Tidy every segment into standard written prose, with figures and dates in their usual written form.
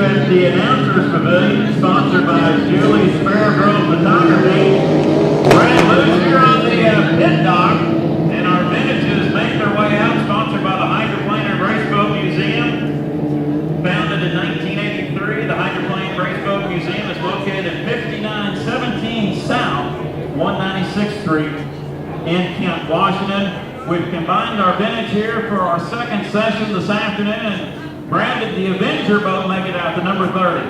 at the Announcers Pavilion, sponsored by Julie's Fairgrove Photography. Brand loose here on the pit dock, and our vintages make their way out, sponsored by the Hydroplane and Raceboat Museum. Founded in 1983, the Hydroplane Raceboat Museum is located at 5917 South 196th Street in Kent, Washington. We've combined our vintage here for our second session this afternoon, and Brad, did the Avenger boat make it out to number 30?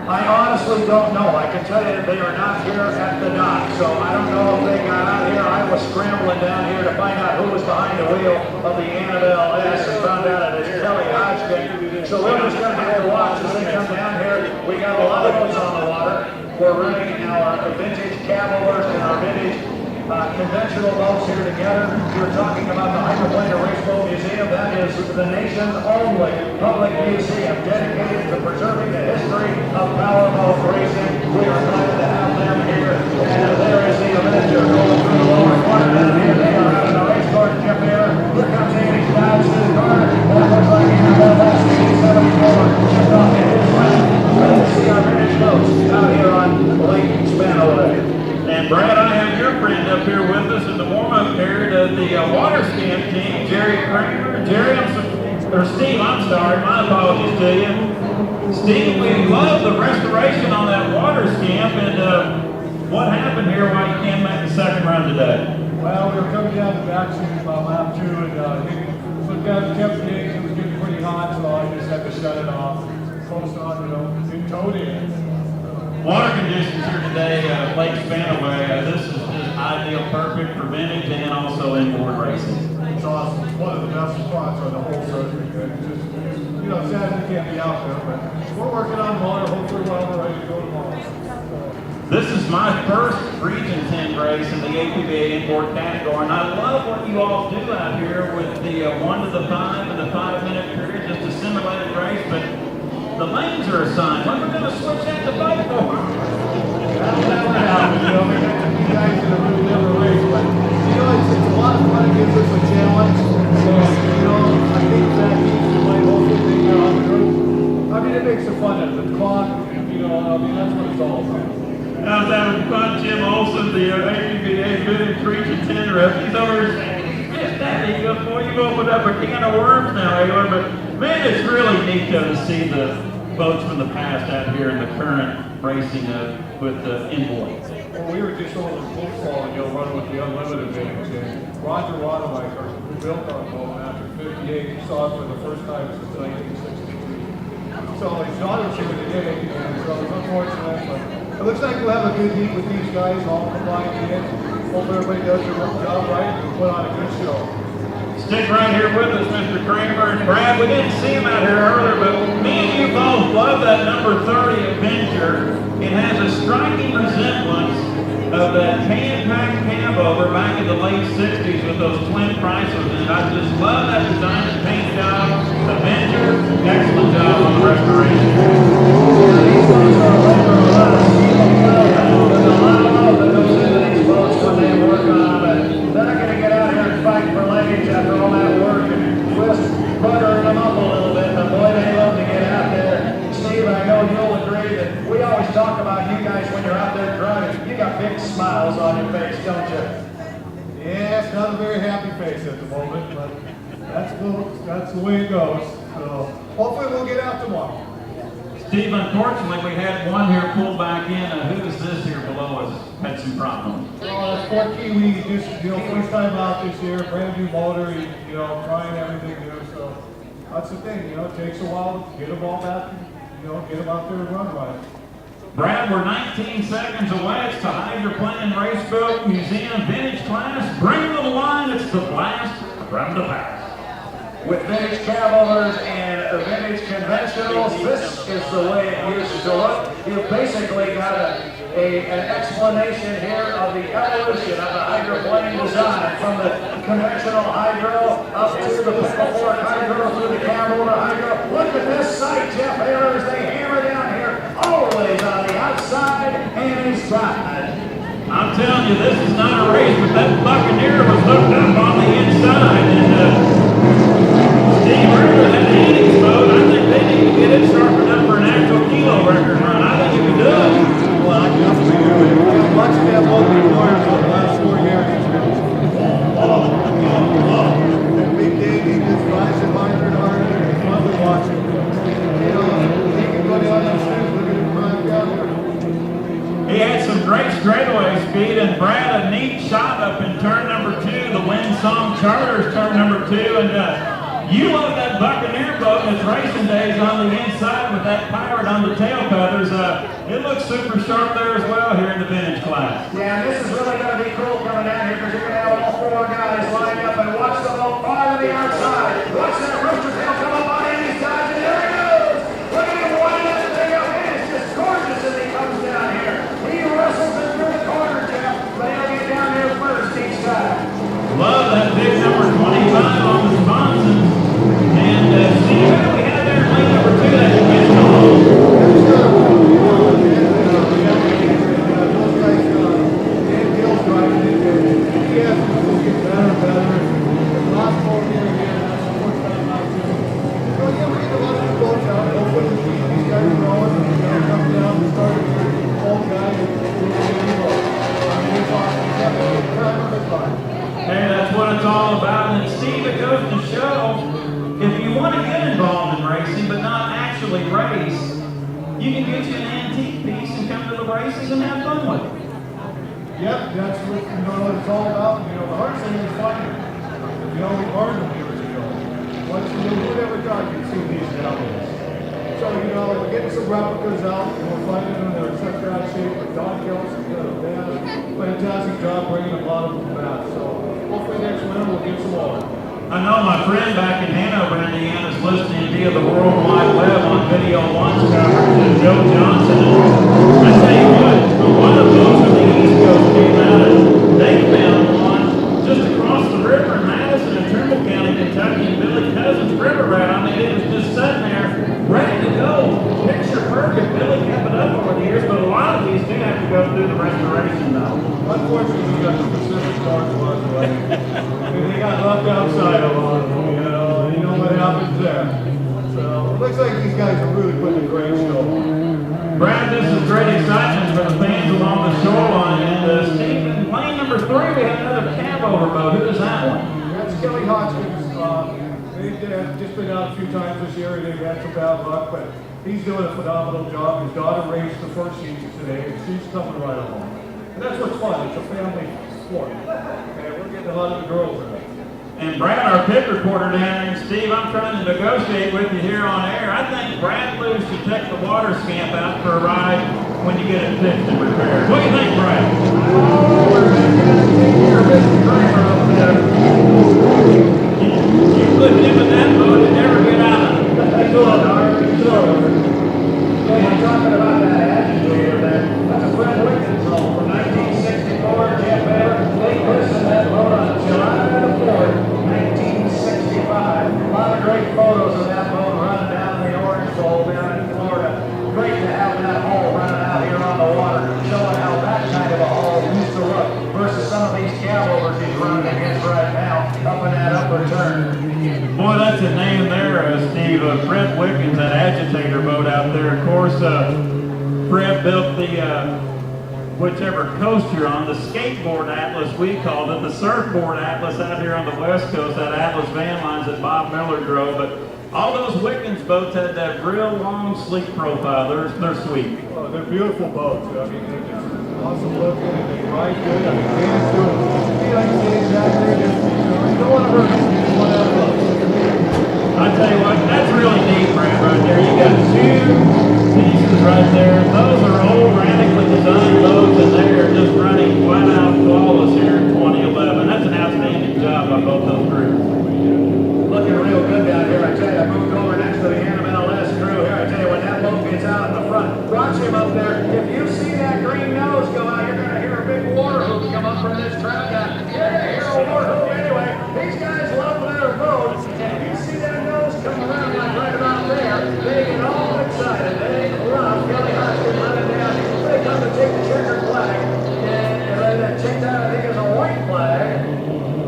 I honestly don't know. I can tell you that they are not here at the dock, so I don't know if they got out here. I was scrambling down here to find out who was behind the wheel of the Annabelle S and found out it is Kelly Hodgkin. So we're just going to have to watch as they come down here. We got a lot of boats on the water. We're running our vintage Cavaliers and our vintage conventional boats here together. We're talking about the Hydroplane and Raceboat Museum. That is the nation's only public museum dedicated to preserving the history of powerboat racing. We are glad to have them here. And there is the Avenger going through the lower corner down here. They are out of the race course, Jeff here. Here comes Andy Dodge to the corner. That looks like Annabelle S 74 just off the his left. Let's see our vintage boats out here on Lake Spanaway. And Brad, I have your friend up here with us in the warm-up period of the water scan team, Jerry Kramer. Jerry, Steve, I'm sorry, my apologies to you. Steve, we love the restoration on that water scamp, and what happened here why you can't make the second run today? Well, we were coming down the backside about lap 2, and looked down the temp gauge, it was getting pretty hot, so I just had to shut it off. Coast on, and towed in. Water conditions here today, Lake Spanaway, this is just ideal, perfect for vintage and also inboard racing. It's awesome. It's one of the best spots on the whole circuit. Just, sad we can't be out there, but we're working on motor. Hopefully we're ready to go tomorrow. This is my first Region 10 race in the APBA inboard category, and I love what you all do out here with the 1 to the 5 and the 5-minute period, just a simulated race, but the lanes are assigned. When we're going to switch that to 5-4? That'll never happen. We got two guys that really never race, but it's a lot of fun. It gives us a challenge. And I think that keeps the light also being on the road. I mean, it makes it fun at the clock. That's what it's all about. How's that with fun? Jim Olson, the APBA Vintage Region 10 rep. He's over here saying, yes, Daddy, boy, you've opened up a can of worms now, Ayler. But man, it's really neat to see the boats from the past out here in the current racing with the inboard. Well, we were just over football and running with the unlimited vintage. And Roger Rodemacher, who built our boat after 58, he saw it for the first time since 1963. So his daughter's here today, and so it's unfortunate, but it looks like we'll have a good heat with these guys all combined in. Hope everybody does their job right and put on a good show. Stick right here with us, Mr. Kramer and Brad. We didn't see him out here earlier, but me and you both love that number 30 Avenger. It has a striking resemblance of that hand-packed cab over back in the late 60s with those twin Chryslers. And I just love that design and paint job. Avenger, excellent job on the restoration. These boats are a labor of love. There's a lot of love that goes into these boats when they work on them. They're not going to get out here and fight for legs after all that work and twist, buttering them up a little bit, but boy, they love to get out there. Steve, I know you'll agree that we always talk about you guys when you're out there driving. You got big smiles on your face, don't you? Yeah, it's not a very happy face at the moment, but that's the way it goes. So hopefully we'll get out tomorrow. Steve, unfortunately, we had one here pulled back in. Who is this here below us? Had some problems. Well, that's Fort Kiwi, just first time out this year, brand new motor, trying everything new. So that's the thing, it takes a while to get them all back, get them out there and run right. Brad, we're 19 seconds away. It's the Hydroplane and Raceboat Museum Vintage Class. Bring them to the line. It's the blast from the past. With vintage Cavaliers and vintage conventionals, this is the way it used to look. You've basically got an explanation here of the evolution of the hydroplane design from the conventional hydro up to the picklefort hydro through the Cavalier hydro. Look at this sight, Jeff Ayler, as they hammer down here, always on the outside and inside. I'm telling you, this is not a race, but that Buccaneer was hooked up on the inside. And Steve Ritter, that Andy's boat, I think they need to get it sharpened up up in turn number 2, the Wind Song Charters, turn number 2, and you love that Buccaneer boat and its racing days on the inside with that pirate on the tail feathers. It looks super sharp there as well here in the vintage class. Yeah, and this is really going to be cool coming down here because you're going to have all 4 guys lined up and watch the boat far to the outside. Watch that rooster tail come up on any side, and there he goes. Look at him winding that thing up. It is just gorgeous as he comes down here. He wrestles it through the corner, Jeff, but he'll get down there first each time. Love that big number 25 on the sponsons. And Steve, who do we have there in lane number 2? That's Hey, that's what it's all about. And Steve, it goes to show, if you want to get involved in racing but not actually race, you can get you an antique piece and come to the races and have fun with it. Yep, that's what it's all about. The hardest thing is finding it. We learned them years ago. Once you do whatever time you see these nowadays. So, we're getting some replicas out, and we're finding them that are such bad shape. But Don Kelson did a fantastic job bringing a lot of them back. So, hopefully next winter we'll get some more. I know my friend back in Hanover, Indiana is listening via the World Wide Web on Video One's coverage of Joe Johnson. And I tell you what, a lot of those from the East Coast came out and they found one just across the river in Madison and Trimble County, Kentucky, and Billy Cousins River Rat. I mean, it was just sitting there ready to go. Picture perfect. Billy kept it up over the years, but a lot of these do have to go through the restoration though. Unfortunately, we got the Pacific Northwest way. They got left outside a lot of them, you know what happens there. So, it looks like these guys are really putting a great show on. Brad, this is great excitement for the fans along the shoreline. And Steve, in lane number 3, we have another cab over boat. Who is that one? That's Kelly Hodgkins. They've just been out a few times this year, and they've had some bad luck, but he's doing a phenomenal job. His daughter raced the first season today, and she's coming right along. And that's what's fun. It's a family sport. And we're getting a lot of the girls in it. And Brad, our pit reporter down there, and Steve, I'm trying to negotiate with you here on air. I think Brad Lou should take the water scamp out for a ride when you get it fixed and repaired. What do you think, Brad? Oh, we're going to take care of Mr. Kramer up there. You put him in that boat and never get out of it. That's all, Dark. Yeah, you're talking about that agitator there. That's a Fred Wickens home from 1964. Jeff Bader, they christened that boat on July the 4th, 1965. A lot of great photos of that boat running down the Orange Bowl down in Florida. Great to have that hull running out here on the water, showing how that kind of a hull used to look versus some of these caboovers he's running against right now up in that upper turn. Boy, that's a name there, Steve. Fred Wickens, that agitator boat out there. Of course, Fred built the, whichever coast you're on, the skateboard atlas, we called it, the surfboard atlas out here on the West Coast, that Atlas van lines that Bob Miller drove. But all those Wickens boats had that real long, sleek profile. They're sweet. Oh, they're beautiful boats. I mean, they're just awesome looking, and they ride good. I mean, Dan's doing it. Like I say, exactly. You don't want to hurt them. You just want to have fun. I tell you what, that's really neat, Brad, right there. You got 2 pieces right there. Those are old, radically designed boats, and they are just running flat out flawless here in 2011. That's an outstanding job by both those crews. Looking real good down here. I tell you, I moved over next to the NMLS crew here. I tell you, when that boat gets out in the front, watch him up there. If you see that green nose go out, you're going to hear a big water hoop come up from this trout guy. You're going to hear a water hoop anyway. These guys love their boats, and if you see that nose come around like right about there, they get all excited. They love Kelly Hodgkins running down. They come to take the checkered flag, and that checked out, I think, is a white flag.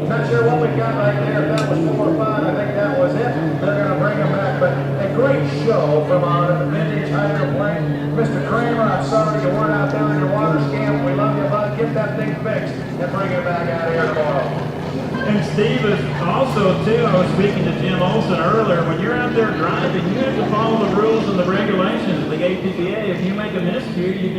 Not sure what we got right there. If that was 4 or 5, I think that was it. They're going to bring him back. But a great show from a vintage hydroplane. Mr. Kramer, I'm sorry you weren't out down in your water scamp. We love you, bud. Get that thing fixed and bring it back out here tomorrow. And Steve is also, too, I was speaking to Jim Olson earlier, when you're out there driving, you have to follow the rules and the regulations of the APBA. If you make a miscue, you can